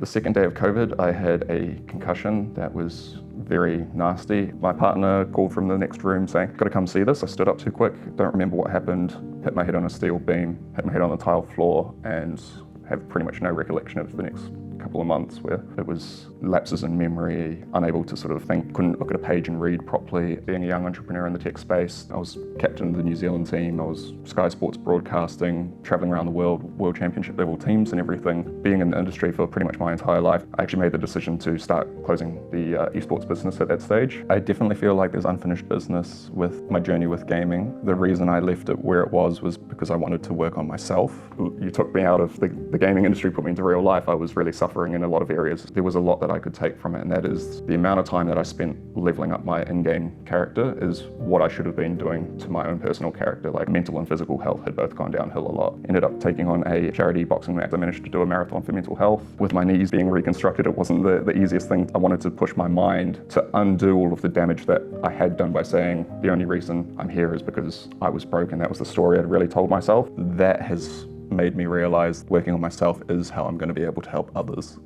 The second day of COVID, I had a concussion that was very nasty. My partner called from the next room saying, "Got to come see this." I stood up too quick, don't remember what happened, hit my head on a steel beam, hit my head on the tile floor, and have pretty much no recollection of the next couple of months, where it was lapses in memory, unable to sort of think, couldn't look at a page and read properly. Being a young entrepreneur in the tech space, I was captain of the New Zealand team, I was Sky Sports broadcasting, traveling around the world championship level teams and everything. Being in the industry for pretty much my entire life, I actually made the decision to start closing the esports business at that stage. I definitely feel like there's unfinished business with my journey with gaming. The reason I left it where it was because I wanted to work on myself. You took me out of the gaming industry, put me into real life. I was really suffering in a lot of areas. There was a lot that I could take from it, and that is the amount of time that I spent leveling up my in-game character is what I should have been doing to my own personal character. Like mental and physical health had both gone downhill a lot. Ended up taking on a charity boxing match. I managed to do a marathon for mental health. With my knees being reconstructed, it wasn't the easiest thing. I wanted to push my mind to undo all of the damage that I had done by saying the only reason I'm here is because I was broken. That was the story I'd really told myself. That has made me realize working on myself is how I'm going to be able to help others.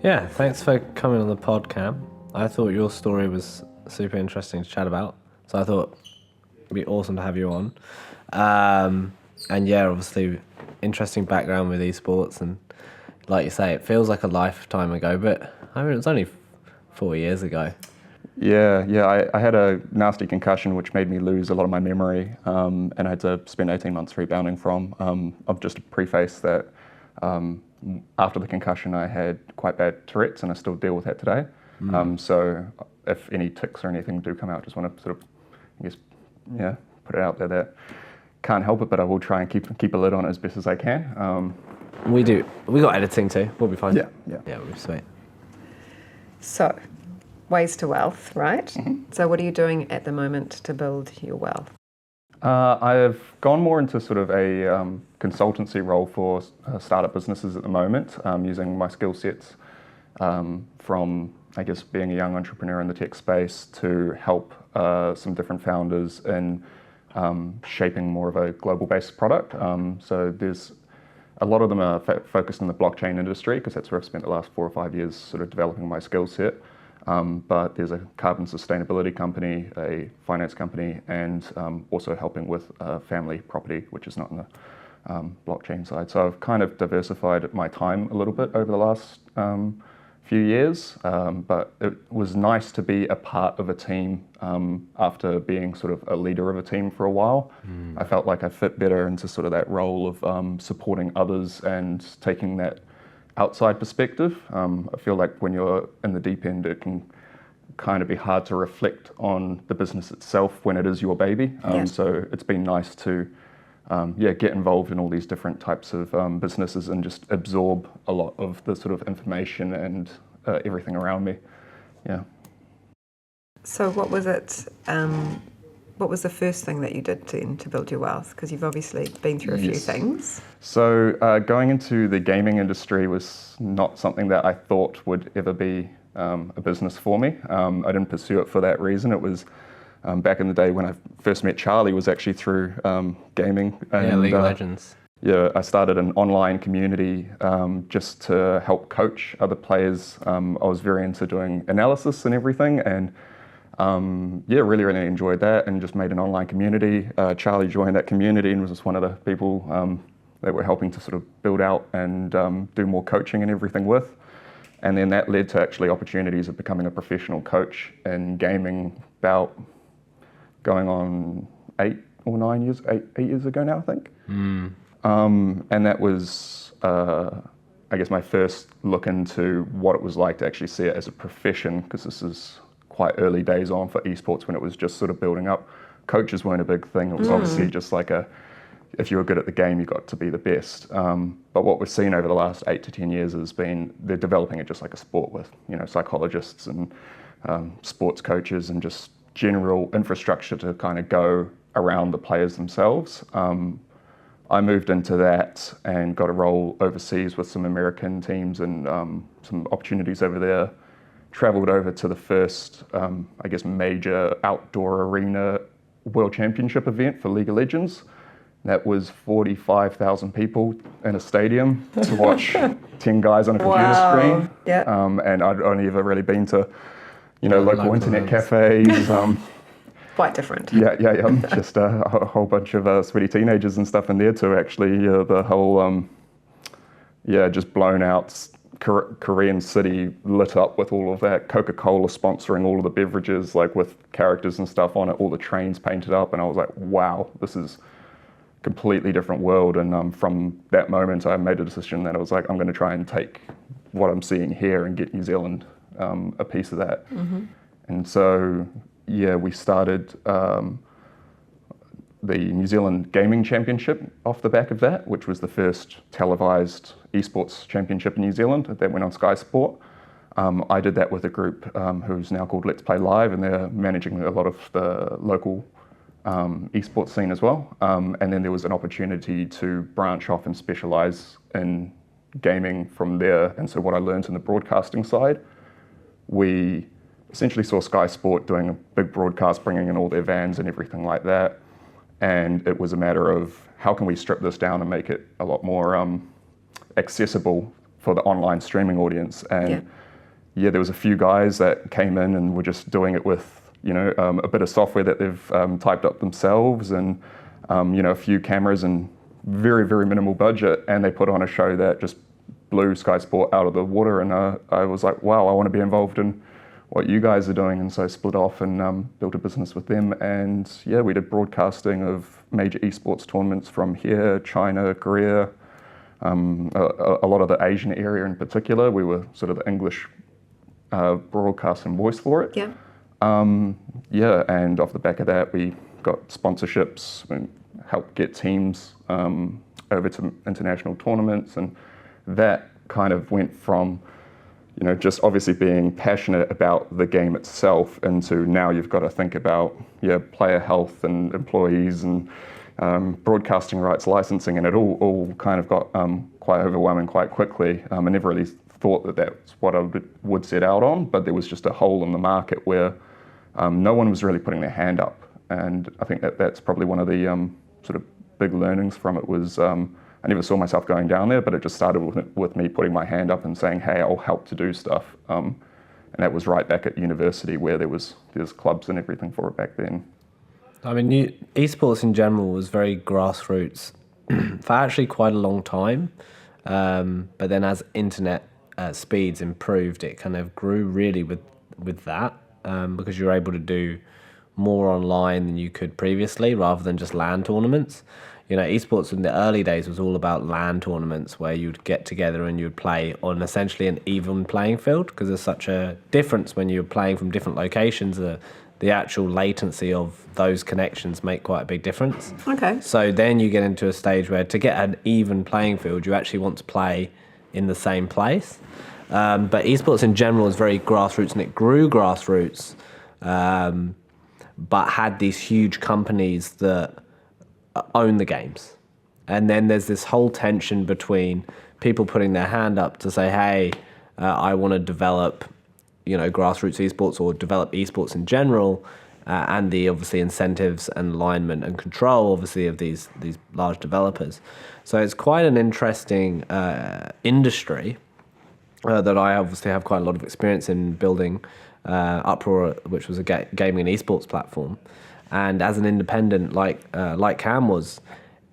Yeah, thanks for coming on the pod, Cam. I thought your story was super interesting to chat about, so I thought it'd be awesome to have you on. And yeah, obviously, interesting background with esports, and like you say, it feels like a lifetime ago, but I mean, it was only 4 years ago. Yeah, I had a nasty concussion which made me lose a lot of my memory, and I had to spend 18 months rebounding from. I've just to preface that after the concussion I had quite bad Tourette's, and I still deal with that today. So if any tics or anything do come out, just want to sort of, I guess, put it out there that can't help it, but I will try and keep a lid on it as best as I can. We got editing too, we'll be fine. Yeah, we'll be sweet. So, ways to wealth, right? Mm-hmm. So what are you doing at the moment to build your wealth? I have gone more into sort of a consultancy role for startup businesses at the moment, using my skill sets from, I guess, being a young entrepreneur in the tech space to help some different founders in shaping more of a global-based product. So there's a lot of them are focused in the blockchain industry, because that's where I've spent the last 4 or 5 years sort of developing my skill set. But there's a carbon sustainability company, a finance company, and also helping with family property, which is not in the blockchain side. So I've kind of diversified my time a little bit over the last few years, but it was nice to be a part of a team after being sort of a leader of a team for a while. I felt like I fit better into sort of that role of supporting others and taking that outside perspective. I feel like when you're in the deep end, it can kind of be hard to reflect on the business itself when it is your baby. So it's been nice to get involved in all these different types of businesses and just absorb a lot of the sort of information and everything around me. Yeah. So what was it? What was the first thing that you did to build your wealth? Because you've obviously been through a few things. So going into the gaming industry was not something that I thought would ever be a business for me. I didn't pursue it for that reason. It was back in the day when I first met Charlie was actually through gaming. And, League of Legends. Yeah, I started an online community just to help coach other players. I was very into doing analysis and everything, and really enjoyed that, and just made an online community. Charlie joined that community and was just one of the people that we're helping to sort of build out and do more coaching and everything with. And then that led to actually opportunities of becoming a professional coach in gaming about going on 8 years ago now, I think. And that was, I guess, my first look into what it was like to actually see it as a profession, because this is quite early days on for esports when it was just sort of building up. Coaches weren't a big thing. It was obviously just like if you were good at the game, you got to be the best. But what we've seen over the last 8 to 10 years has been they're developing it just like a sport with, psychologists and sports coaches and just general infrastructure to kind of go around the players themselves. I moved into that and got a role overseas with some American teams and some opportunities over there. Traveled over to the first, major outdoor arena World Championship event for League of Legends. That was 45,000 people in a stadium to watch 10 guys on a computer screen. Yeah. And I'd only ever really been to, local local internet events. cafes. Quite different. Yeah. Just a whole bunch of sweaty teenagers and stuff in there to actually the whole, just blown out Korean city lit up with all of that. Coca-Cola sponsoring all of the beverages, like with characters and stuff on it, all the trains painted up. And I was like, wow, this is completely different world. And from that moment, I made a decision that I was like, I'm going to try and take what I'm seeing here and get New Zealand a piece of that. Mm-hmm. And so, we started the New Zealand Gaming Championship off the back of that, which was the first televised esports championship in New Zealand that went on Sky Sport. I did that with a group who's now called Let's Play Live, and they're managing a lot of the local esports scene as well. And then there was an opportunity to branch off and specialize in gaming from there. And so what I learned in the broadcasting side, we essentially saw Sky Sport doing a big broadcast, bringing in all their vans and everything like that. And it was a matter of how can we strip this down and make it a lot more accessible for the online streaming audience. And there was a few guys that came in and were just doing it with a bit of software that they've typed up themselves and, a few cameras and very, very minimal budget. And they put on a show that just blew Sky Sport out of the water. And I was like, wow, I want to be involved in what you guys are doing. And so I split off and built a business with them. And we did broadcasting of major esports tournaments from here, China, Korea, a lot of the Asian area in particular. We were sort of the English broadcast and voice for it. Yeah. And off the back of that, we got sponsorships and helped get teams over to international tournaments. And that kind of went from, just obviously being passionate about the game itself into now you've got to think about, player health and employees and broadcasting rights, licensing, and it all kind of got quite overwhelming quite quickly. I never really thought that that's what I would set out on, but there was just a hole in the market where no one was really putting their hand up. And I think that's probably one of the sort of big learnings from it was I never saw myself going down there, but it just started with me putting my hand up and saying, hey, I'll help to do stuff. And that was right back at university where there's clubs and everything for it back then. I mean, esports in general was very grassroots for actually quite a long time. But then as internet speeds improved, it kind of grew really with that because you were able to do more online than you could previously rather than just LAN tournaments. Esports in the early days was all about LAN tournaments where you'd get together and you'd play on essentially an even playing field because there's such a difference when you're playing from different locations. The actual latency of those connections make quite a big difference. Okay. So then you get into a stage where to get an even playing field, you actually want to play in the same place. But esports in general is very grassroots and it grew grassroots, but had these huge companies that own the games. And then there's this whole tension between people putting their hand up to say, hey, I want to develop, grassroots esports or develop esports in general, and the obviously incentives and alignment and control obviously of these large developers. So it's quite an interesting industry that I obviously have quite a lot of experience in building Uproar, which was a gaming and esports platform. And as an independent, like Cam was,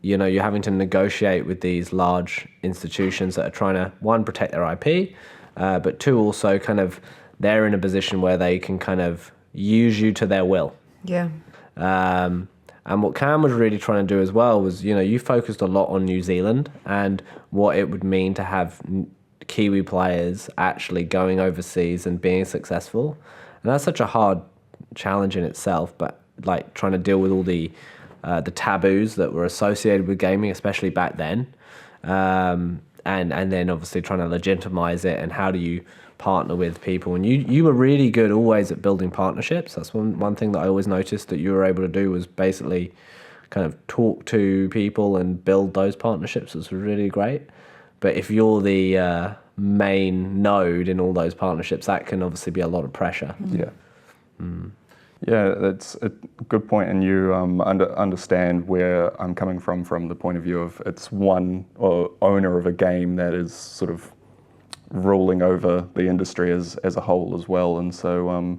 you're having to negotiate with these large institutions that are trying to, one, protect their IP, but two, also kind of they're in a position where they can kind of use you to their will. Yeah. And what Cam was really trying to do as well was, you focused a lot on New Zealand and what it would mean to have Kiwi players actually going overseas and being successful. And that's such a hard challenge in itself, but like trying to deal with all the taboos that were associated with gaming, especially back then, and then obviously trying to legitimize it and how do you partner with people. And you were really good always at building partnerships. That's one thing that I always noticed that you were able to do was basically kind of talk to people and build those partnerships. It was really great. But if you're the main node in all those partnerships, that can obviously be a lot of pressure. Yeah. Yeah, that's a good point, and you understand where I'm coming from the point of view of it's one or owner of a game that is sort of ruling over the industry as a whole as well. And so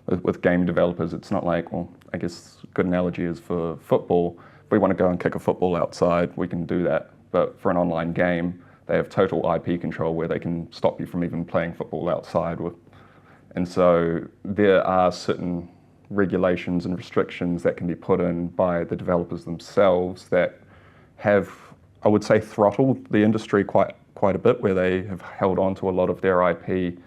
with game developers, it's not like, well, I guess a good analogy is for football. If we want to go and kick a football outside, we can do that. But for an online game, they have total IP control where they can stop you from even playing football outside. And so there are certain regulations and restrictions that can be put in by the developers themselves that have, I would say, throttled the industry quite a bit, where they have held on to a lot of their IP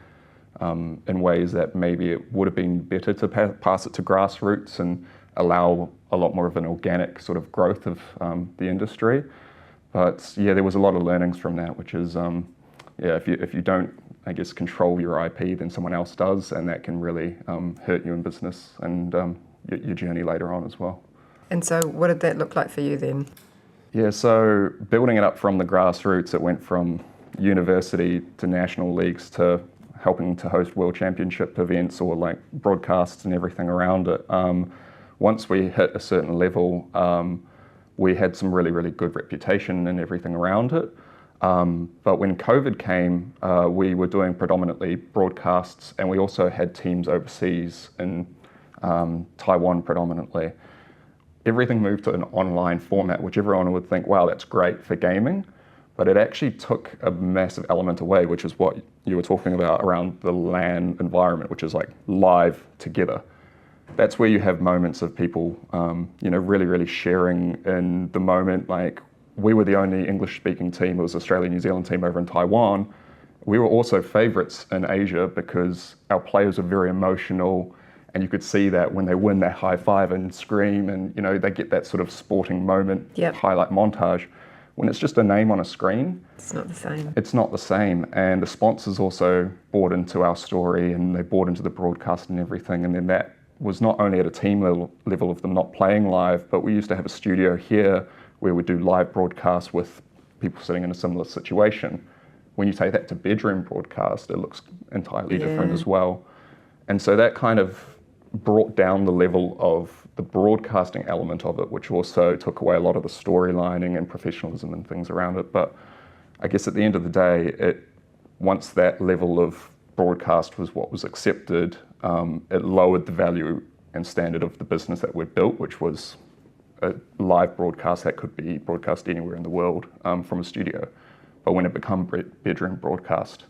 in ways that maybe it would have been better to pass it to grassroots and allow a lot more of an organic sort of growth of the industry. But yeah, there was a lot of learnings from that, which is, if you don't, I guess, control your IP, then someone else does, and that can really hurt you in business and your journey later on as well. And so what did that look like for you then? Yeah, so building it up from the grassroots, it went from university to national leagues to helping to host world championship events or like broadcasts and everything around it. Once we hit a certain level, we had some really, really good reputation and everything around it. But when COVID came, we were doing predominantly broadcasts, and we also had teams overseas in Taiwan predominantly. Everything moved to an online format, which everyone would think, wow, that's great for gaming. But it actually took a massive element away, which is what you were talking about around the LAN environment, which is like live together. That's where you have moments of people, really, really sharing in the moment. Like, we were the only English-speaking team. It was Australia-New Zealand team over in Taiwan. We were also favourites in Asia because our players are very emotional, and you could see that when they win, they high-five and scream, and they get that sort of sporting moment, highlight montage. When it's just a name on a screen, it's not the same. It's not the same, and the sponsors also bought into our story, and they bought into the broadcast and everything, and then that was not only at a team level of them not playing live, but we used to have a studio here where we do live broadcasts with people sitting in a similar situation. When you take that to bedroom broadcast, it looks entirely different as well. And so that kind of brought down the level of the broadcasting element of it, which also took away a lot of the storylining and professionalism and things around it. But I guess at the end of the day, once that level of broadcast was what was accepted, it lowered the value and standard of the business that we'd built, which was a live broadcast that could be broadcast anywhere in the world from a studio. But when it became bedroom broadcast,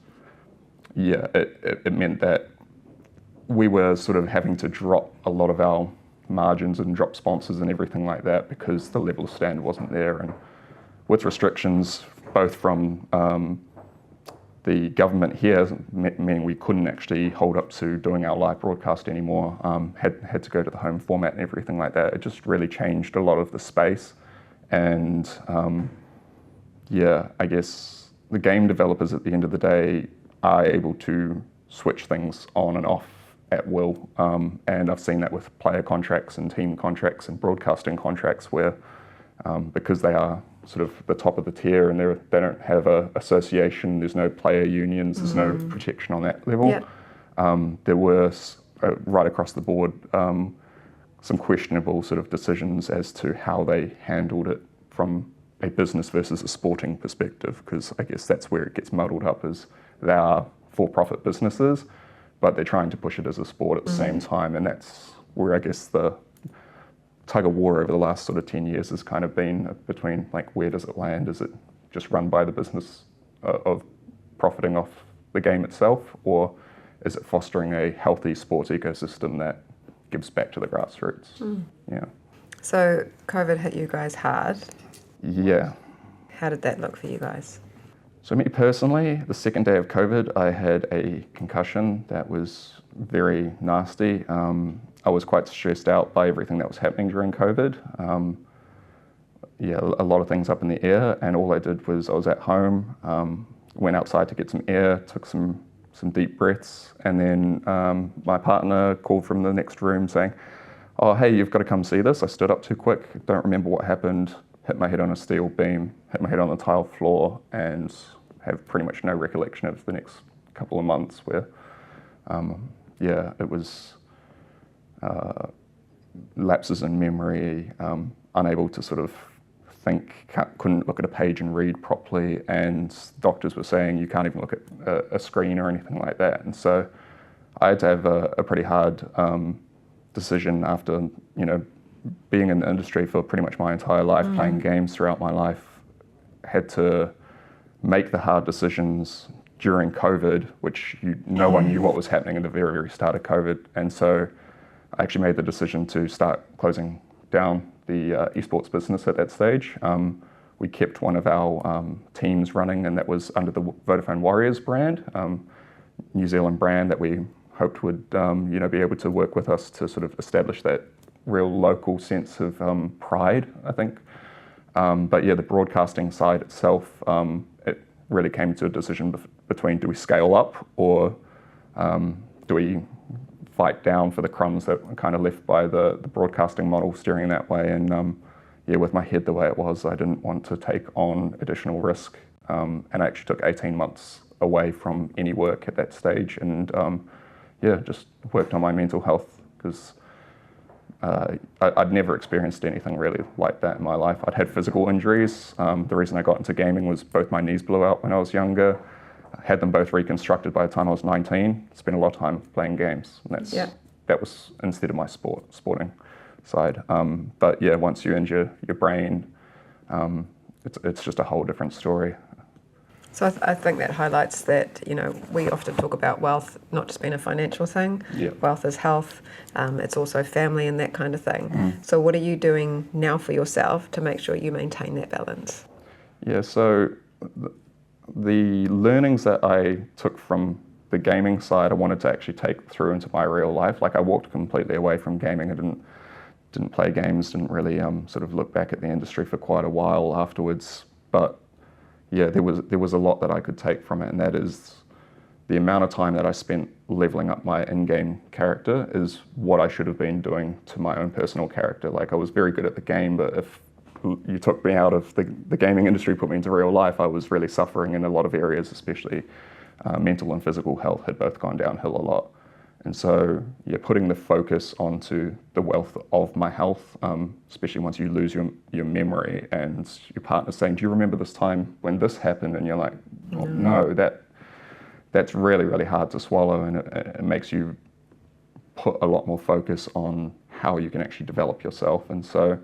it meant that we were sort of having to drop a lot of our margins and drop sponsors and everything like that because the level of standard wasn't there. And with restrictions, both from the government here, meaning we couldn't actually hold up to doing our live broadcast anymore, had to go to the home format and everything like that. It just really changed a lot of the space. And I guess the game developers at the end of the day are able to switch things on and off at will. And I've seen that with player contracts and team contracts and broadcasting contracts where because they are sort of the top of the tier and they don't have an association, there's no player unions, there's no protection on that level. There were, right across the board, some questionable sort of decisions as to how they handled it from a business versus a sporting perspective, because I guess that's where it gets muddled up, is they are for-profit businesses, but they're trying to push it as a sport at the same time, and that's where I guess the tug of war over the last sort of 10 years has kind of been between, like, where does it land? Is it just run by the business of profiting off the game itself, or is it fostering a healthy sports ecosystem that gives back to the grassroots? So COVID hit you guys hard. How did that look for you guys? So me personally, the second day of COVID, I had a concussion that was very nasty. I was quite stressed out by everything that was happening during COVID. A lot of things up in the air, and all I did was I was at home, went outside to get some air, took some deep breaths, and then my partner called from the next room saying, "Oh, hey, you've got to come see this." I stood up too quick, don't remember what happened, hit my head on a steel beam, hit my head on the tile floor, and have pretty much no recollection of the next couple of months where, it was lapses in memory, unable to sort of think, couldn't look at a page and read properly, and doctors were saying you can't even look at a screen or anything like that. And so I had to have a pretty hard decision after, being in the industry for pretty much my entire life, playing games throughout my life, had to make the hard decisions during COVID, which no one knew what was happening at the very, very start of COVID. And so I actually made the decision to start closing down the esports business at that stage. We kept one of our teams running, and that was under the Vodafone Warriors brand, New Zealand brand that we hoped would be able to work with us to sort of establish that real local sense of pride, I think. But yeah, the broadcasting side itself, it really came to a decision between, do we scale up, or do we fight down for the crumbs that were kind of left by the broadcasting model steering that way? And with my head the way it was, I didn't want to take on additional risk, and I actually took 18 months away from any work at that stage, and just worked on my mental health, because I'd never experienced anything really like that in my life. I'd had physical injuries. The reason I got into gaming was both my knees blew out when I was younger. I had them both reconstructed by the time I was 19. Spent a lot of time playing games, and that was instead of my sporting side. But yeah, once you injure your brain, it's just a whole different story. So I think that highlights that, we often talk about wealth not just being a financial thing. Yeah. Wealth is health. It's also family and that kind of thing. So what are you doing now for yourself to make sure you maintain that balance? Yeah, so the learnings that I took from the gaming side, I wanted to actually take through into my real life. Like, I walked completely away from gaming. I didn't play games, didn't really sort of look back at the industry for quite a while afterwards. But yeah, there was a lot that I could take from it, and that is the amount of time that I spent leveling up my in-game character is what I should have been doing to my own personal character. Like, I was very good at the game, but if you took me out of the gaming industry, put me into real life, I was really suffering in a lot of areas, especially mental and physical health had both gone downhill a lot. And so, putting the focus onto the wealth of my health, especially once you lose your memory and your partner's saying, do you remember this time when this happened? And you're like, oh, no, that's really, really hard to swallow, and it makes you put a lot more focus on how you can actually develop yourself. And so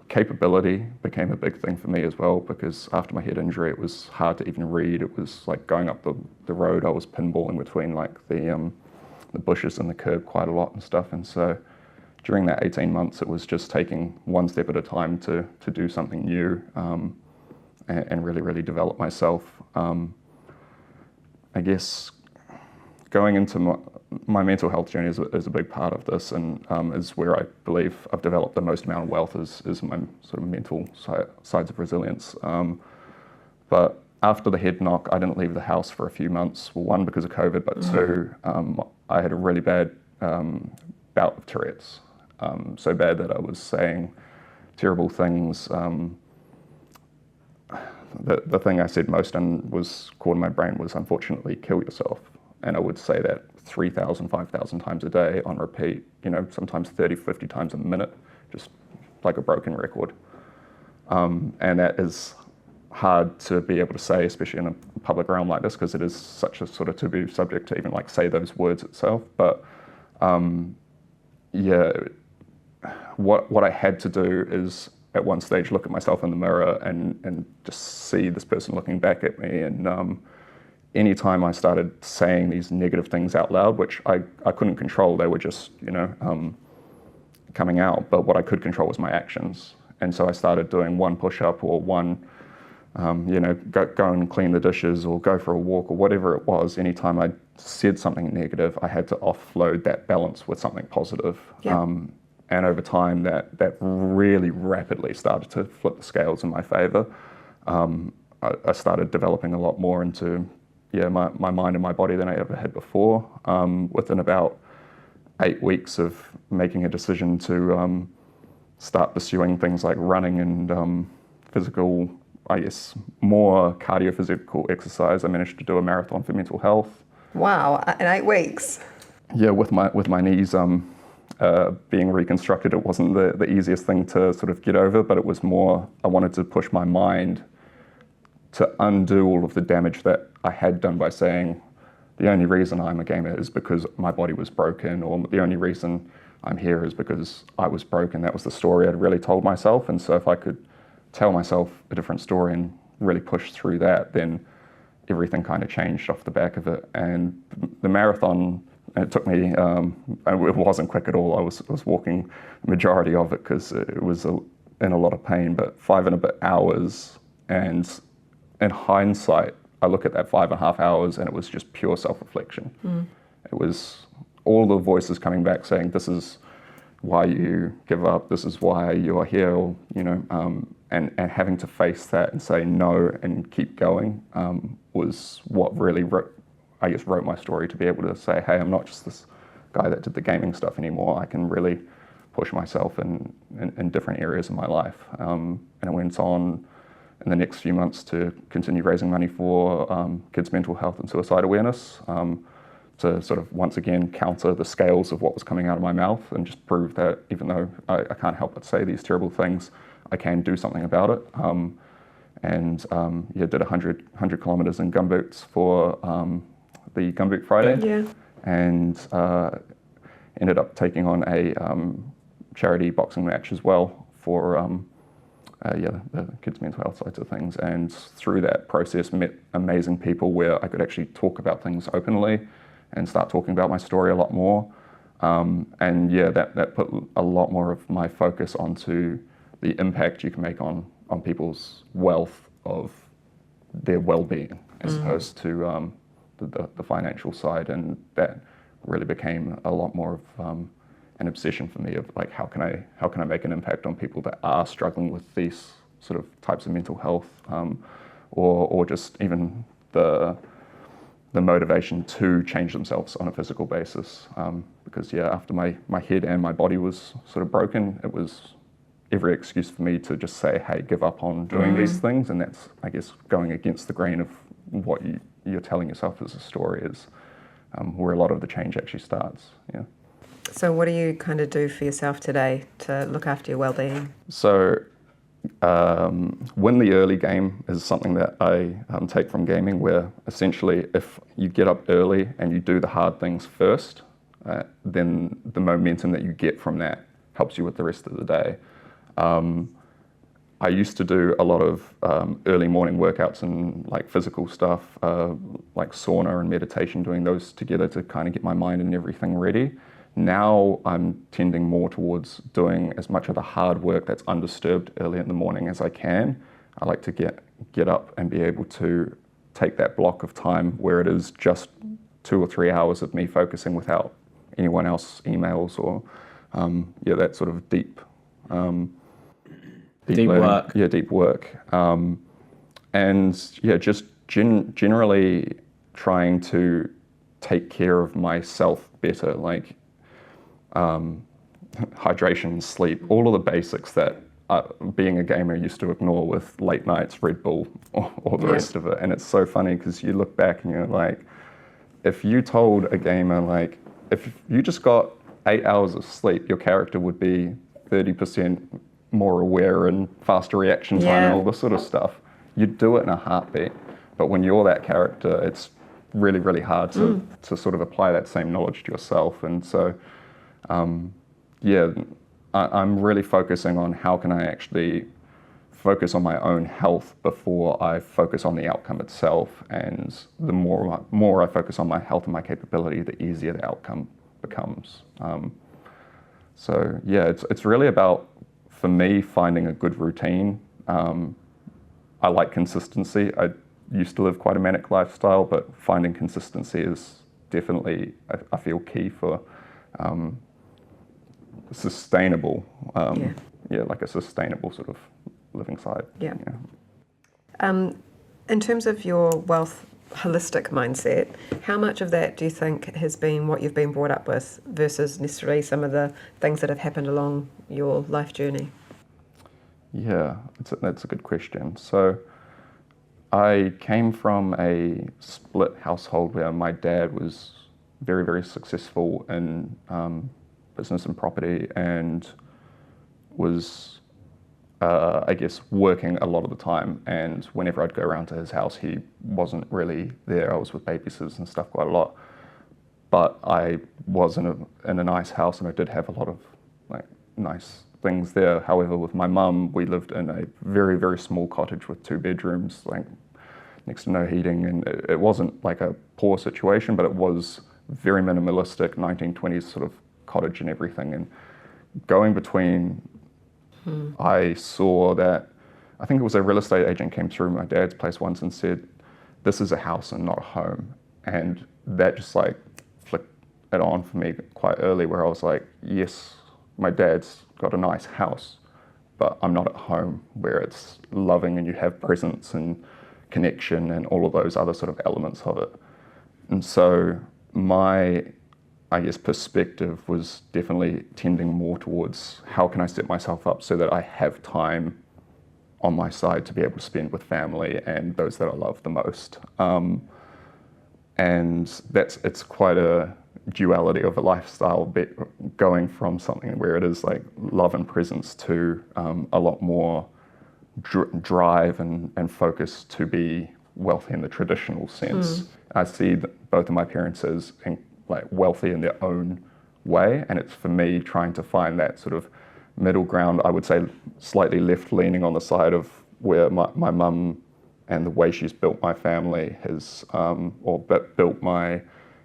capability became a big thing for me as well, because after my head injury, it was hard to even read. It was like going up the road, I was pinballing between like the bushes and the curb quite a lot and stuff. And so during that 18 months, it was just taking one step at a time to do something new, and really, really develop myself. I guess going into my mental health journey is a big part of this, and is where I believe I've developed the most amount of wealth is my sort of mental sides of resilience. But after the head knock, I didn't leave the house for a few months. Well, one, because of COVID, but two, I had a really bad bout of Tourette's. So bad that I was saying terrible things. The thing I said most and was caught in my brain was, unfortunately, kill yourself. And I would say that 3,000, 5,000 times a day on repeat, sometimes 30, 50 times a minute, just like a broken record. And that is hard to be able to say, especially in a public realm like this, because it is such a sort of taboo subject to even like say those words itself. But what I had to do is at one stage look at myself in the mirror and just see this person looking back at me. And anytime I started saying these negative things out loud, which I couldn't control, they were just, coming out. But what I could control was my actions. And so I started doing one push-up or one, go and clean the dishes or go for a walk or whatever it was. Anytime I said something negative, I had to offload that balance with something positive. Yeah. And over time, that really rapidly started to flip the scales in my favor. I started developing a lot more into my mind and my body than I ever had before. Within about 8 weeks of making a decision to start pursuing things like running and physical, I guess, more cardiophysical exercise, I managed to do a marathon for mental health. Wow, in 8 weeks? Yeah, with my knees being reconstructed, it wasn't the easiest thing to sort of get over, but it was more, I wanted to push my mind to undo all of the damage that I had done by saying, the only reason I'm a gamer is because my body was broken, or the only reason I'm here is because I was broken. That was the story I'd really told myself. And so if I could tell myself a different story and really push through that, then everything kind of changed off the back of it. And the marathon, it took me, it wasn't quick at all. I was walking the majority of it because it was in a lot of pain, but 5 and a bit hours. And in hindsight, I look at that 5.5 hours and it was just pure self-reflection. It was all the voices coming back saying, this is why you give up, this is why you are here, or, you know, and having to face that and say no and keep going was what really wrote my story, to be able to say, hey, I'm not just this guy that did the gaming stuff anymore. I can really push myself in different areas of my life. And I went on in the next few months to continue raising money for kids' mental health and suicide awareness, to sort of once again counter the scales of what was coming out of my mouth and just prove that even though I can't help but say these terrible things, I can do something about it. Did 100 kilometers in gumboots for the Gumboot Friday, and ended up taking on a charity boxing match as well for the kids' mental health sides of things. And through that process, met amazing people where I could actually talk about things openly and start talking about my story a lot more. That put a lot more of my focus onto the impact you can make on people's wealth of their well-being, as opposed to the financial side. And that really became a lot more of an obsession for me, of like, how can I make an impact on people that are struggling with these sort of types of mental health, or just even the motivation to change themselves on a physical basis. Because after my head and my body was sort of broken, it was every excuse for me to just say, hey, give up on doing these things. And that's, I guess, going against the grain of what you're telling yourself as a story is, where a lot of the change actually starts. Yeah. So what do you kind of do for yourself today to look after your well-being? So win the early game is something that I take from gaming, where essentially if you get up early and you do the hard things first, then the momentum that you get from that helps you with the rest of the day. I used to do a lot of early morning workouts and like physical stuff, like sauna and meditation, doing those together to kind of get my mind and everything ready. Now I'm tending more towards doing as much of the hard work that's undisturbed early in the morning as I can. I like to get up and be able to take that block of time where it is just 2 or 3 hours of me focusing without anyone else emails or that sort of deep work. Yeah, deep work. Just generally trying to take care of myself better, like hydration, sleep, all of the basics that being a gamer used to ignore with late nights, Red Bull, or the rest of it. And it's so funny because you look back and you're like, if you told a gamer, like, if you just got 8 hours of sleep, your character would be 30% more aware and faster reaction time and all this sort of stuff. You'd do it in a heartbeat. But when you're that character, it's really, really hard to sort of apply that same knowledge to yourself. And so, I'm really focusing on how can I actually focus on my own health before I focus on the outcome itself. And the more I focus on my health and my capability, the easier the outcome becomes. It's really about, for me, finding a good routine. I like consistency. I used to live quite a manic lifestyle, but finding consistency is definitely, I feel, key for sustainable, like a sustainable sort of living side. Yeah. In terms of your wealth holistic mindset, how much of that do you think has been what you've been brought up with versus necessarily some of the things that have happened along your life journey? Yeah, that's a good question. So I came from a split household where my dad was very, very successful in business and property, and was, I guess, working a lot of the time. And whenever I'd go around to his house, he wasn't really there. I was with babysitters and stuff quite a lot. But I was in a nice house, and I did have a lot of like nice things there. However, with my mum, we lived in a very, very small cottage with 2 bedrooms, like next to no heating, and it wasn't like a poor situation, but it was very minimalistic, 1920s sort of cottage and everything. And going between, I saw that, I think it was a real estate agent came through my dad's place once and said, "This is a house and not a home." And that just like flicked it on for me quite early, where I was like, yes, my dad's got a nice house, but I'm not at home where it's loving and you have presence and connection and all of those other sort of elements of it. And so my, I guess, perspective was definitely tending more towards how can I set myself up so that I have time on my side to be able to spend with family and those that I love the most. And it's quite a duality of a lifestyle, going from something where it is like love and presence to a lot more drive and focus to be wealthy in the traditional sense. I see both of my parents as like wealthy in their own way, and it's for me trying to find that sort of middle ground. I would say slightly left leaning on the side of where my mum and the way she's built my family has, built my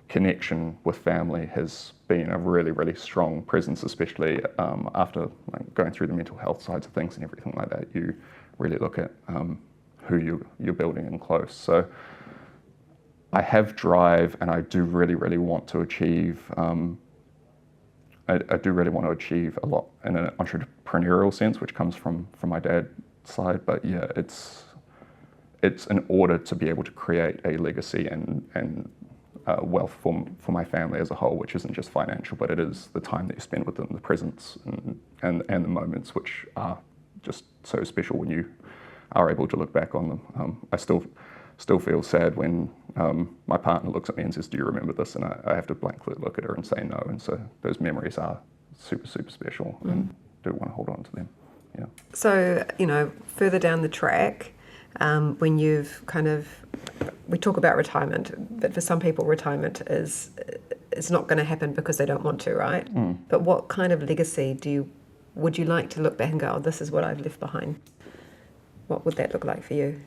connection with family has been a really, really strong presence, especially after like going through the mental health sides of things and everything like that. You really look at who you're building in close. So I have drive, and I do really, really want to achieve. I do really want to achieve a lot in an entrepreneurial sense, which comes from my dad's side. But yeah, it's in order to be able to create a legacy and wealth for my family as a whole, which isn't just financial, but it is the time that you spend with them, the presence and the moments which are just so special when you are able to look back on them. I still feel sad when my partner looks at me and says, "Do you remember this?" And I have to blankly look at her and say no. And so those memories are super, super special and do want to hold on to them. Yeah. So, further down the track, when you've we talk about retirement, but for some people retirement it's not going to happen because they don't want to, right? But what kind of legacy would you like to look back and go, "Oh, this is what I've left behind"? What would that look like for you?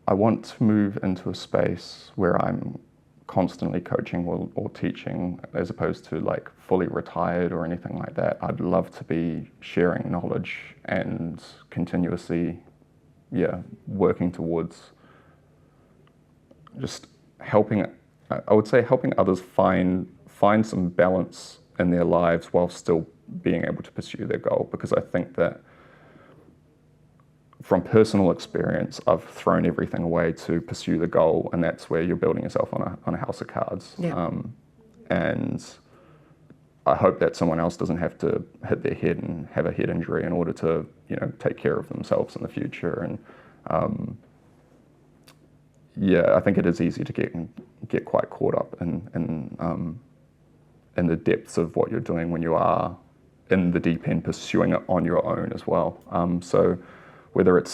I want to move into a space where I'm constantly coaching or teaching, as opposed to like fully retired or anything like that. I'd love to be sharing knowledge and continuously, working towards just helping, I would say helping others find some balance in their lives while still being able to pursue their goal. Because I think that from personal experience, I've thrown everything away to pursue the goal, and that's where you're building yourself on a house of cards. Yeah. And I hope that someone else doesn't have to hit their head and have a head injury in order to, take care of themselves in the future. And I think it is easy to get quite caught up in the depths of what you're doing when you are in the deep end, pursuing it on your own as well. So whether it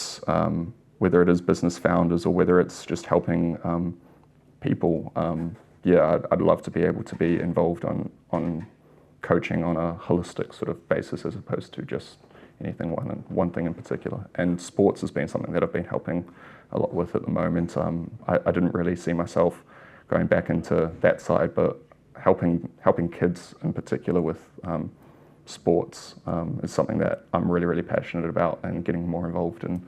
is business founders or whether it's just helping people, I'd love to be able to be involved on coaching on a holistic sort of basis, as opposed to just one thing in particular. And sports has been something that I've been helping a lot with at the moment. I didn't really see myself going back into that side, but helping kids in particular with sports is something that I'm really, really passionate about, and getting more involved in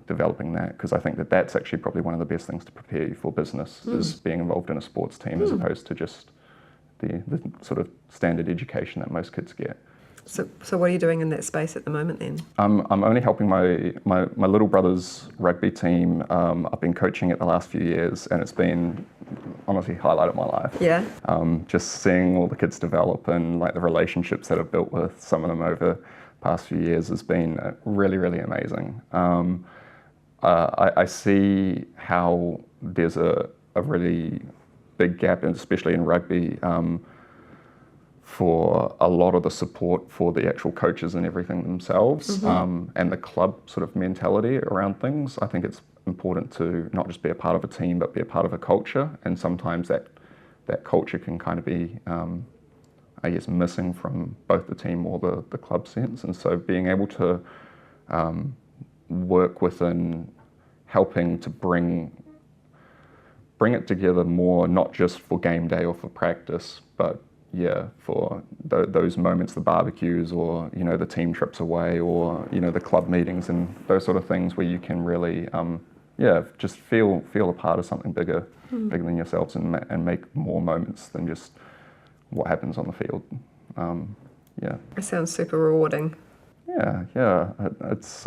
developing that, because I think that that's actually probably one of the best things to prepare you for business, is being involved in a sports team, as opposed to just the sort of standard education that most kids get. So what are you doing in that space at the moment then? I'm only helping my little brother's rugby team. I've been coaching it the last few years, and it's been honestly highlight of my life. Yeah. Just seeing all the kids develop and like the relationships that I've built with some of them over the past few years has been really, really amazing. I see how there's a really big gap, and especially in rugby, for a lot of the support for the actual coaches and everything themselves, and the club sort of mentality around things. I think it's important to not just be a part of a team, but be a part of a culture. And sometimes that culture can kind of be, I guess, missing from both the team or the club sense. And so being able to work within helping to bring it together more, not just for game day or for practice, but for those moments, the barbecues, or the team trips away, or the club meetings and those sort of things where you can really just feel a part of something bigger than yourselves, and make more moments than just what happens on the field. It sounds super rewarding. It's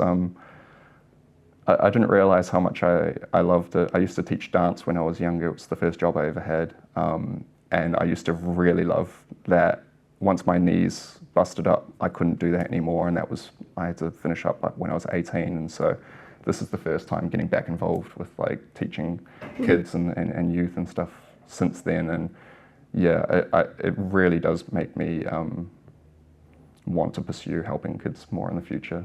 I didn't realize how much I loved it. I used to teach dance when I was younger. It was the first job I ever had. And I used to really love that. Once my knees busted up, I couldn't do that anymore. And I had to finish up when I was 18. And so this is the first time getting back involved with like teaching kids and youth and stuff since then. And it really does make me want to pursue helping kids more in the future.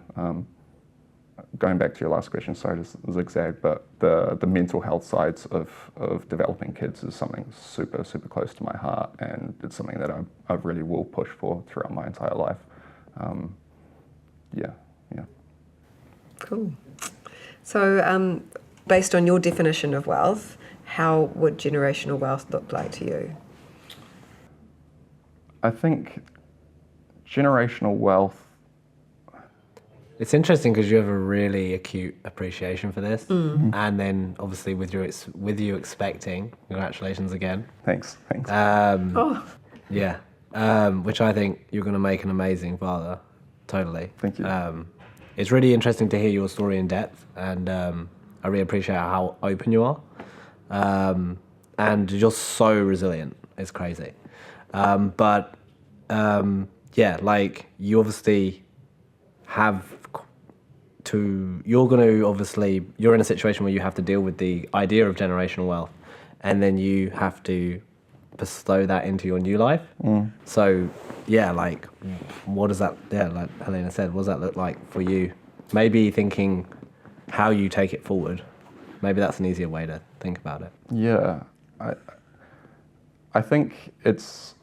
Going back to your last question, sorry to zigzag, but the mental health sides of developing kids is something super, super close to my heart, and it's something that I really will push for throughout my entire life. Cool. So based on your definition of wealth, how would generational wealth look like to you? I think generational wealth, it's interesting because you have a really acute appreciation for this, and then obviously with you expecting, congratulations again. Thanks. Which I think you're going to make an amazing father. Totally. Thank you. It's really interesting to hear your story in depth, and I really appreciate how open you are, and you're so resilient. It's crazy, like you obviously you're in a situation where you have to deal with the idea of generational wealth, and then you have to bestow that into your new life. So what does that, like Helena said, what does that look like for you? Maybe thinking how you take it forward. Maybe that's an easier way to think about it. Yeah, I think it's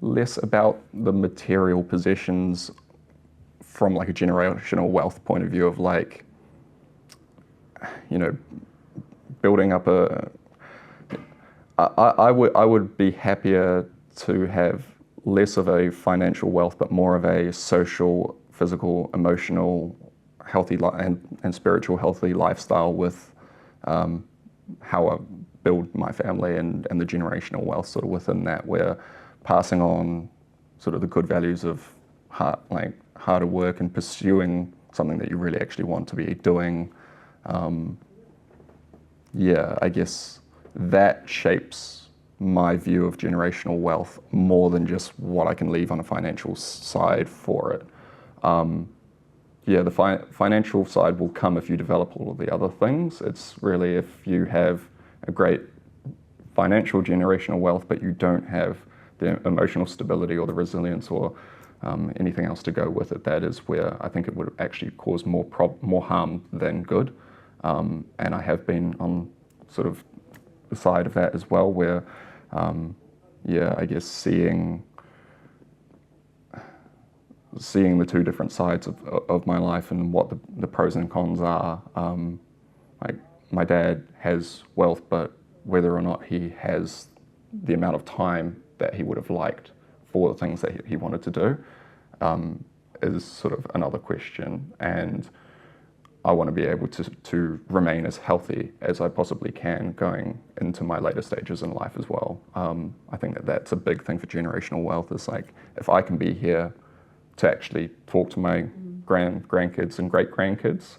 less about the material possessions from like a generational wealth point of view of like, building up I would be happier to have less of a financial wealth, but more of a social, physical, emotional, healthy and spiritual healthy lifestyle with how I build my family and the generational wealth sort of within that, where passing on sort of the good values of harder work and pursuing something that you really actually want to be doing. I guess that shapes my view of generational wealth more than just what I can leave on a financial side for it. The financial side will come if you develop all of the other things. It's really if you have a great financial generational wealth, but you don't have the emotional stability or the resilience or anything else to go with it, that is where I think it would actually cause more harm than good. And I have been on sort of the side of that as well, where I guess seeing the two different sides of my life and what the pros and cons are. Like my dad has wealth, but whether or not he has the amount of time that he would have liked for the things that he wanted to do is sort of another question. And I want to be able to remain as healthy as I possibly can going into my later stages in life as well. I think that's a big thing for generational wealth, is like, if I can be here to actually talk to my grandkids and great-grandkids,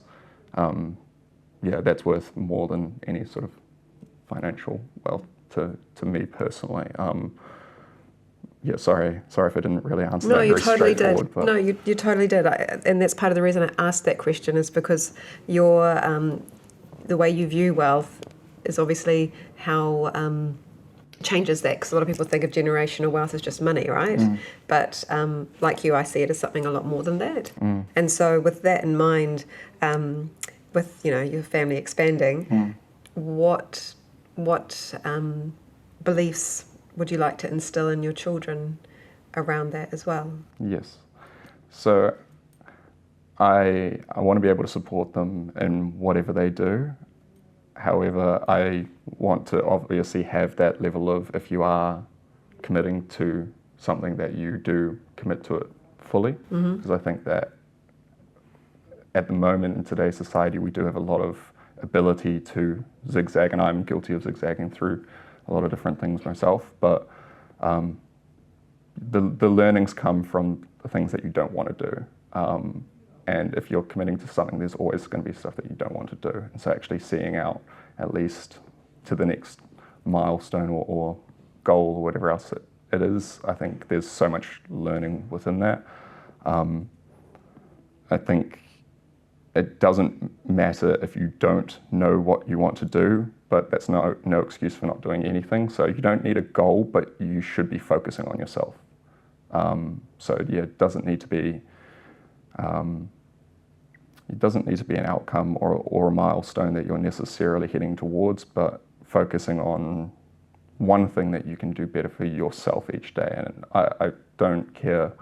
that's worth more than any sort of financial wealth to me personally. Sorry if I didn't really answer that. No, you very totally did. straightforward, but- No, you totally did. And that's part of the reason I asked that question, is because the way you view wealth is obviously how changes that, because a lot of people think of generational wealth as just money, right? But like you, I see it as something a lot more than that. And so with that in mind, with your family expanding, what beliefs would you like to instill in your children around that as well? Yes. So I want to be able to support them in whatever they do. However, I want to obviously have that level of, if you are committing to something, that you do commit to it fully. Because I think that at the moment in today's society, we do have a lot of ability to zigzag, and I'm guilty of zigzagging through a lot of different things myself. But the learnings come from the things that you don't want to do. And if you're committing to something, there's always going to be stuff that you don't want to do. And so actually seeing out at least to the next milestone or goal or whatever else it is, I think there's so much learning within that. I think it doesn't matter if you don't know what you want to do, but that's no excuse for not doing anything. So you don't need a goal, but you should be focusing on yourself. So yeah, it doesn't need to be an outcome or a milestone that you're necessarily heading towards, but focusing on one thing that you can do better for yourself each day. And I don't care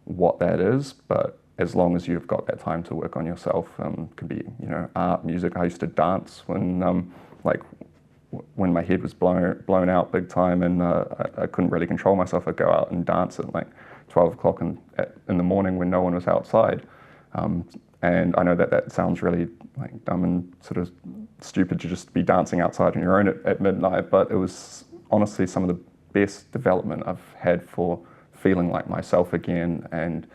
what that is, but as long as you've got that time to work on yourself, could be art, music. I used to dance when my head was blown out big time, and I couldn't really control myself. I'd go out and dance at like 12 o'clock in the morning when no one was outside. And I know that sounds really like dumb and sort of stupid to just be dancing outside on your own at midnight, but it was honestly some of the best development I've had for feeling like myself again. And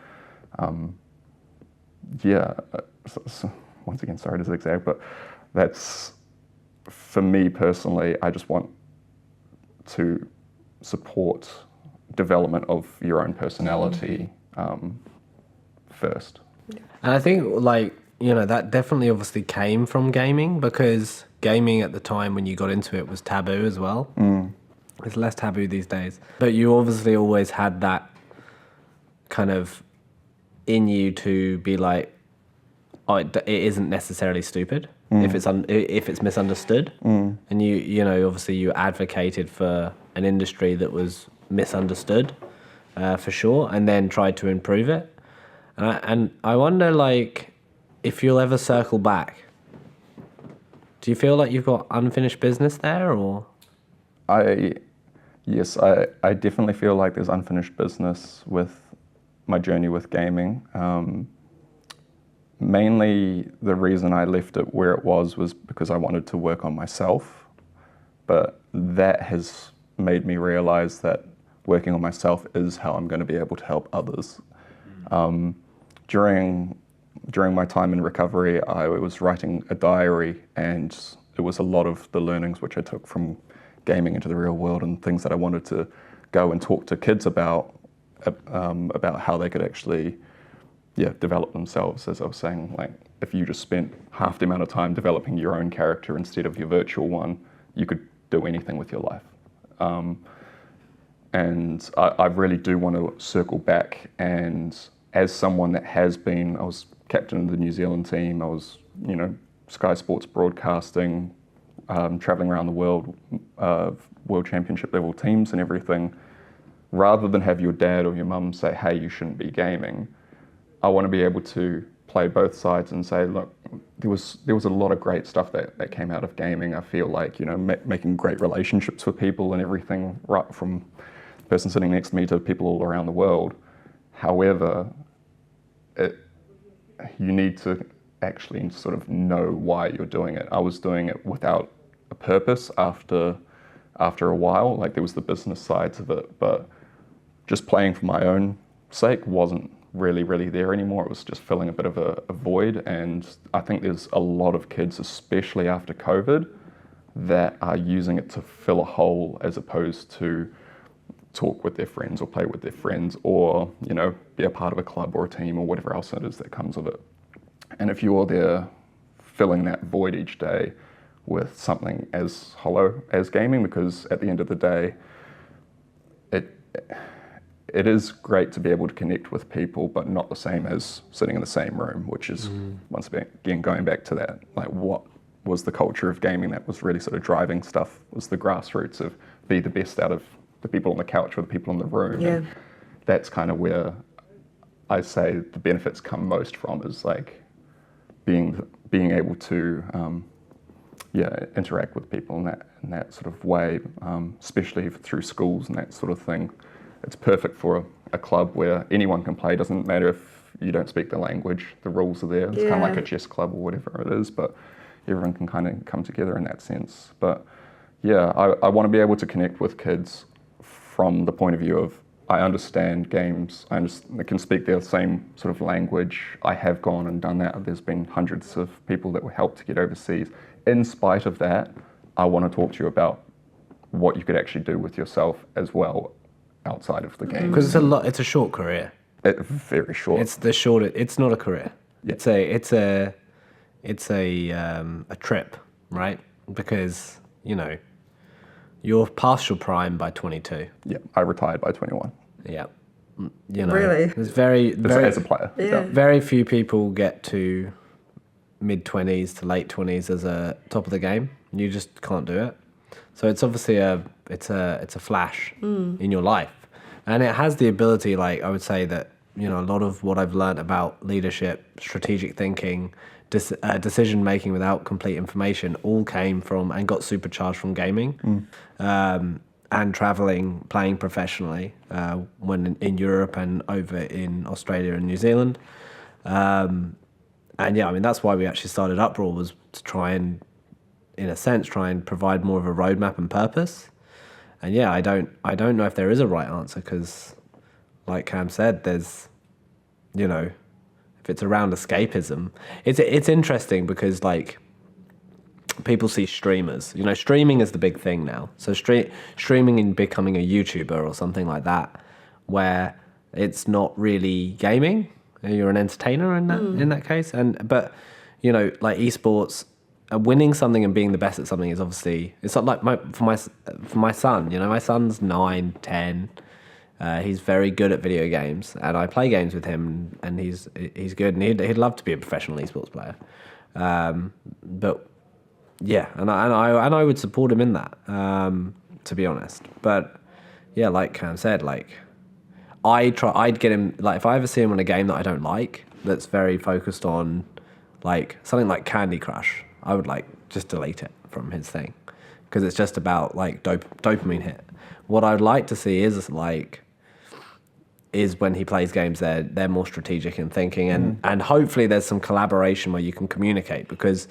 so once again, sorry to zigzag, but that's, for me personally, I just want to support development of your own personality first. And I think that definitely obviously came from gaming, because gaming at the time when you got into it was taboo as well. It's less taboo these days. But you obviously always had that kind of in you to be like, oh, it isn't necessarily stupid if it's misunderstood. And you obviously you advocated for an industry that was misunderstood for sure, and then tried to improve it. And I wonder, like, if you'll ever circle back. Do you feel like you've got unfinished business there, or? Yes, I definitely feel like there's unfinished business with my journey with gaming. Mainly the reason I left it where it was because I wanted to work on myself. But that has made me realize that working on myself is how I'm going to be able to help others. During my time in recovery, I was writing a diary, and it was a lot of the learnings which I took from gaming into the real world and things that I wanted to go and talk to kids about how they could actually develop themselves. As I was saying, like, if you just spent half the amount of time developing your own character instead of your virtual one, you could do anything with your life. And I really do want to circle back, and as someone that has been, I was captain of the New Zealand team, I was, Sky Sports broadcasting, traveling around the world, world championship level teams and everything. Rather than have your dad or your mum say, hey, you shouldn't be gaming, I want to be able to play both sides and say, look, there was a lot of great stuff that came out of gaming. I feel like, making great relationships with people and everything, right from the person sitting next to me to people all around the world. However, you need to actually sort of know why you're doing it. I was doing it without a purpose after a while. Like, there was the business sides of it, but just playing for my own sake wasn't really there anymore. It was just filling a bit of a void. And I think there's a lot of kids, especially after COVID, that are using it to fill a hole as opposed to talk with their friends or play with their friends or, be a part of a club or a team or whatever else it is that comes with it. And if you're there filling that void each day with something as hollow as gaming, because at the end of the day, it is great to be able to connect with people, but not the same as sitting in the same room, which is, once again, going back to that, like what was the culture of gaming that was really sort of driving stuff, was the grassroots of be the best out of the people on the couch or the people in the room. Yeah. And that's kind of where I say the benefits come most from, is like being able to interact with people in that sort of way, especially through schools and that sort of thing. It's perfect for a club where anyone can play. Doesn't matter if you don't speak the language, the rules are there. It's kind of like a chess club or whatever it is, but everyone can kind of come together in that sense. But yeah, I want to be able to connect with kids from the point of view of, I understand games, I can speak their same sort of language. I have gone and done that. There's been hundreds of people that were helped to get overseas. In spite of that, I want to talk to you about what you could actually do with yourself as well outside of the game. Because it's a short career. Very short. It's not a career. Yeah. It's a trip, right? Because, you're past your prime by 22. Yeah, I retired by 21. Yeah. Really? There's very As a player. Yeah. very few people get to mid-20s to late 20s as a top of the game. You just can't do it. So it's obviously it's a flash in your life. And it has the ability, like I would say that, a lot of what I've learned about leadership, strategic thinking, decision making without complete information all came from and got supercharged from gaming. And traveling, playing professionally when in Europe and over in Australia and New Zealand. And yeah, I mean, that's why we actually started Uproar, was to try and, in a sense, try and provide more of a roadmap and purpose. And yeah, I don't know if there is a right answer, because like Cam said, there's, if it's around escapism, it's interesting because like people see streamers, streaming is the big thing now. So streaming and becoming a YouTuber or something like that, where it's not really gaming, you're an entertainer in that case. But like esports, winning something and being the best at something is obviously, it's not like for my son, my son's 9, 10. He's very good at video games, and I play games with him, and he's good, and he'd love to be a professional esports player. But yeah, and I would support him in that, to be honest. But yeah, like Cam said, like I'd get him, like if I ever see him in a game that I don't like, that's very focused on like something like Candy Crush, I would like just delete it from his thing, because it's just about like dopamine hit. What I'd like to see is when he plays games, they're more strategic in thinking, and hopefully there's some collaboration where you can communicate, because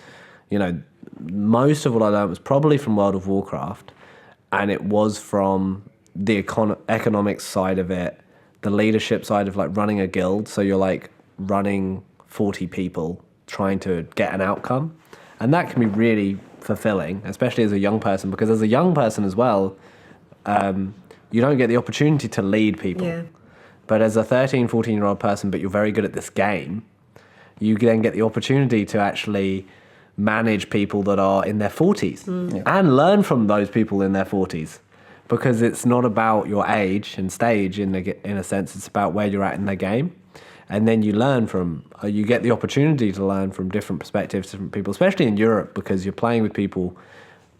most of what I learned was probably from World of Warcraft, and it was from the economics side of it, the leadership side of like running a guild. So you're like running 40 people trying to get an outcome, and that can be really fulfilling, especially as a young person, because as a young person as well, you don't get the opportunity to lead people. Yeah. But as a 13, 14-year-old person, but you're very good at this game, you then get the opportunity to actually manage people that are in their 40s and learn from those people in their 40s, because it's not about your age and stage in a sense, it's about where you're at in the game. And then you learn from, you get the opportunity to learn from different perspectives, different people, especially in Europe, because you're playing with people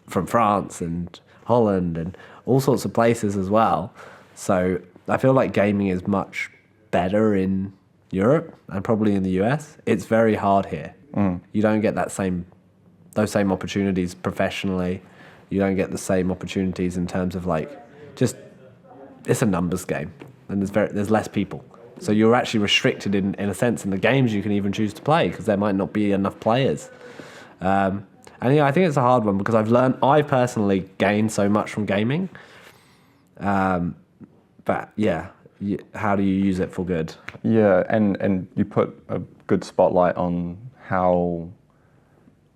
from France and Holland and all sorts of places as well. So I feel like gaming is much better in Europe and probably in the US. It's very hard here. You don't get those same opportunities professionally. You don't get the same opportunities in terms of like, just, it's a numbers game, and there's less people. So you're actually restricted in a sense in the games you can even choose to play, because there might not be enough players. And yeah, I think it's a hard one, because I personally gained so much from gaming. But yeah, how do you use it for good? Yeah, and you put a good spotlight on how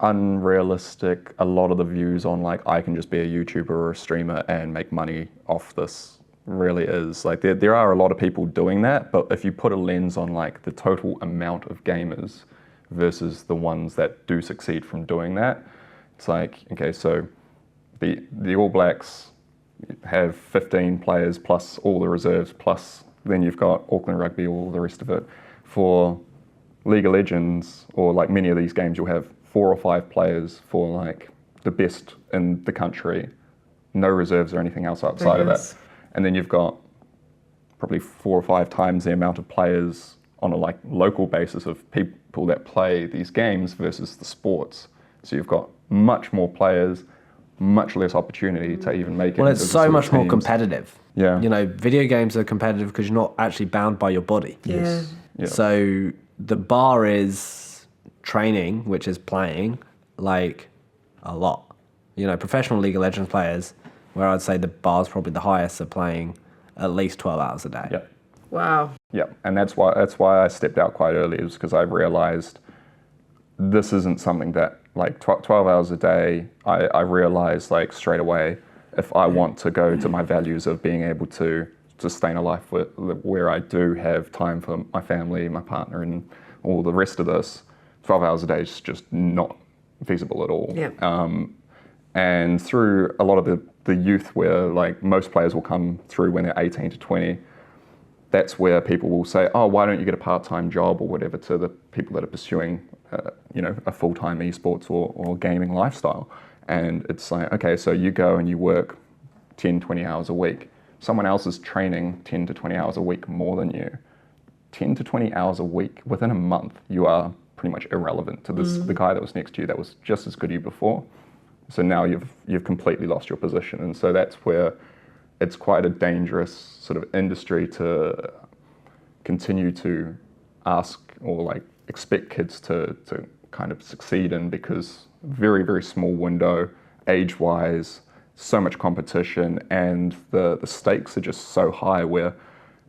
unrealistic a lot of the views on like I can just be a YouTuber or a streamer and make money off this really is. Like there are a lot of people doing that, but if you put a lens on like the total amount of gamers versus the ones that do succeed from doing that, It's like, okay, so the All Blacks have 15 players plus all the reserves, plus then you've got Auckland Rugby, all the rest of it. For League of Legends, or like many of these games, you'll have 4 or 5 players for like the best in the country, no reserves or anything else outside of that. And then you've got probably 4 or 5 times the amount of players on a like local basis of people that play these games versus the sports. So you've got much more players, much less opportunity to even make it. Well, it's so much more competitive. Yeah. You know, video games are competitive because you're not actually bound by your body. Yes. Yeah. So the bar is training, which is playing, like a lot. You know, professional League of Legends players, where I'd say the bar's probably the highest, are playing at least 12 hours a day. Yeah. Wow. Yeah, and that's why I stepped out quite early, is because I realized this isn't something that, like 12 hours a day, I realized like straight away, if I want to go to my values of being able to sustain a life where I do have time for my family, my partner, and all the rest of this, 12 hours a day is just not feasible at all. Yeah. And through a lot of the youth, where like most players will come through when they're 18 to 20, that's where people will say, oh, why don't you get a part-time job or whatever, to the people that are pursuing a full-time esports or gaming lifestyle. And it's like, okay, so you go and you work 10, 20 hours a week. Someone else is training 10 to 20 hours a week more than you. 10 to 20 hours a week, within a month, you are pretty much irrelevant to the guy that was next to you that was just as good as you before. So now you've completely lost your position. And so that's where it's quite a dangerous sort of industry to continue to ask or like expect kids to kind of succeed in, because very, very small window, age-wise, so much competition, and the stakes are just so high, where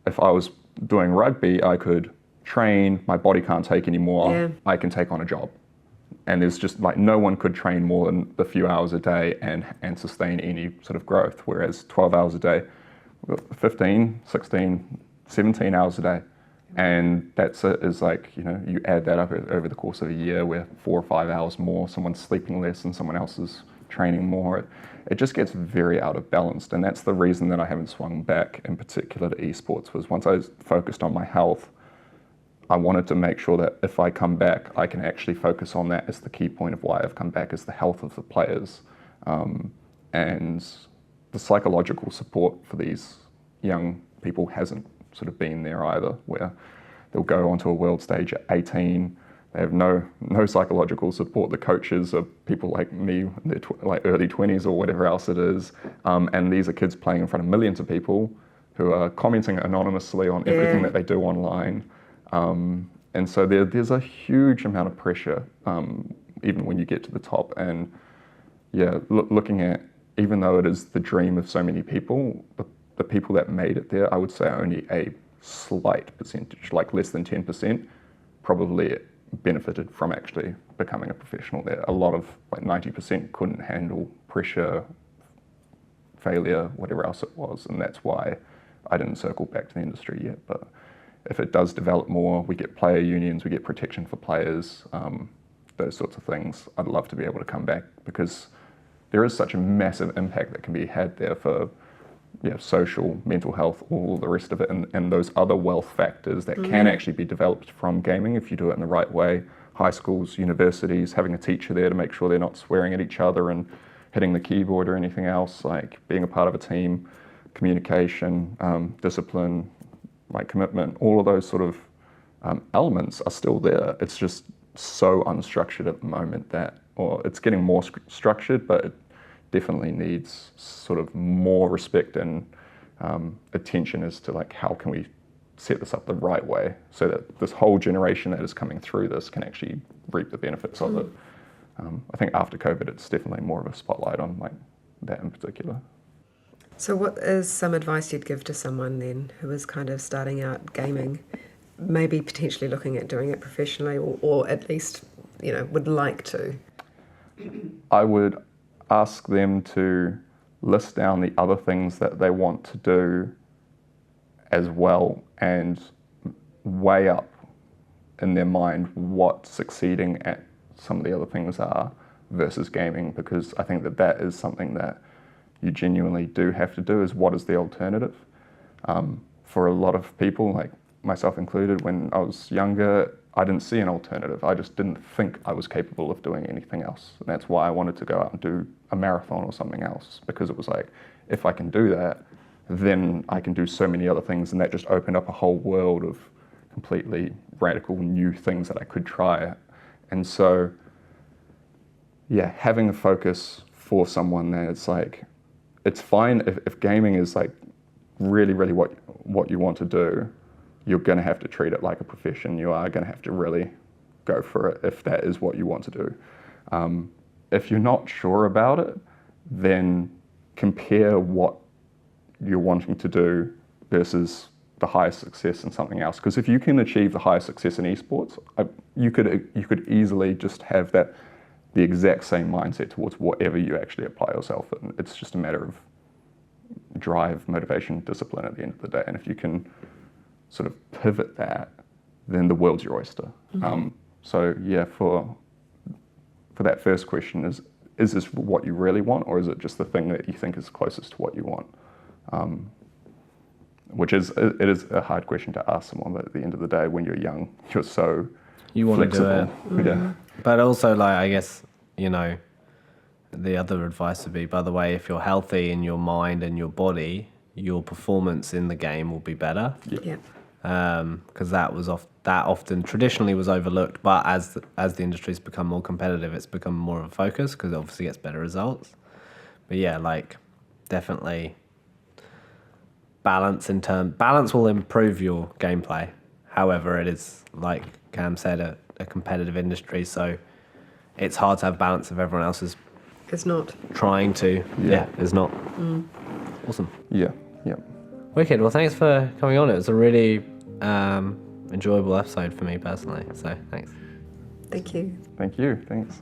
if I was doing rugby, I could train, my body can't take anymore, I can take on a job. And there's just like, no one could train more than a few hours a day and sustain any sort of growth. Whereas 12 hours a day, 15, 16, 17 hours a day. And that's it, is like, you add that up over the course of a year, where 4 or 5 hours more, someone's sleeping less and someone else is training more. It just gets very out of balance. And that's the reason that I haven't swung back in particular to esports, was once I was focused on my health, I wanted to make sure that if I come back, I can actually focus on that as the key point of why I've come back, is the health of the players. And the psychological support for these young people hasn't sort of been there either, where they'll go onto a world stage at 18, they have no psychological support. The coaches are people like me, in their like early 20s or whatever else it is. And these are kids playing in front of millions of people who are commenting anonymously on everything that they do online. And so there's a huge amount of pressure, even when you get to the top. And looking at, even though it is the dream of so many people, the people that made it there, I would say only a slight percentage, like less than 10%, probably benefited from actually becoming a professional there. A lot of, like 90%, couldn't handle pressure, failure, whatever else it was. And that's why I didn't circle back to the industry yet. But if it does develop more, we get player unions, we get protection for players, those sorts of things, I'd love to be able to come back, because there is such a massive impact that can be had there for social, mental health, all the rest of it, and those other wealth factors that can actually be developed from gaming if you do it in the right way. High schools, universities, having a teacher there to make sure they're not swearing at each other and hitting the keyboard or anything else, like being a part of a team, communication, discipline, like commitment, all of those sort of elements are still there. It's just so unstructured at the moment or it's getting more structured, but it definitely needs sort of more respect and attention as to like, how can we set this up the right way so that this whole generation that is coming through this can actually reap the benefits of it. I think after COVID, it's definitely more of a spotlight on like that in particular. So what is some advice you'd give to someone then who is kind of starting out gaming, maybe potentially looking at doing it professionally, or at least, would like to? I would ask them to list down the other things that they want to do as well, and weigh up in their mind what succeeding at some of the other things are versus gaming, because I think that that is something that you genuinely do have to do, is what is the alternative. For a lot of people, like myself included, when I was younger, I didn't see an alternative. I just didn't think I was capable of doing anything else. And that's why I wanted to go out and do a marathon or something else, because it was like, if I can do that, then I can do so many other things. And that just opened up a whole world of completely radical new things that I could try. And so, yeah, having a focus for someone that it's like, it's fine if gaming is like really, really what you want to do, you're going to have to treat it like a profession. You are going to have to really go for it if that is what you want to do. If you're not sure about it, then compare what you're wanting to do versus the highest success in something else. Because if you can achieve the highest success in esports, you could easily just have the exact same mindset towards whatever you actually apply yourself in. It's just a matter of drive, motivation, discipline at the end of the day. And if you can sort of pivot that, then the world's your oyster. Mm-hmm. So yeah, for that first question, is this what you really want, or is it just the thing that you think is closest to what you want? It is a hard question to ask someone, but at the end of the day, when you're young, you're so you want flexible. to do it. Mm-hmm. Yeah. But also, like, I guess, you know, the other advice would be, by the way, if you're healthy in your mind and your body, your performance in the game will be better. Yeah. Because that often traditionally was overlooked, but as the industry's become more competitive, it's become more of a focus because it obviously gets better results. But yeah, like, definitely balance will improve your gameplay. However, it is, like Cam said, a competitive industry, so it's hard to have balance if everyone else is trying to. Yeah, is not. Awesome. Yeah. Wicked. Well, thanks for coming on. It was a really enjoyable episode for me personally. So thanks. Thank you. Thank you. Thanks.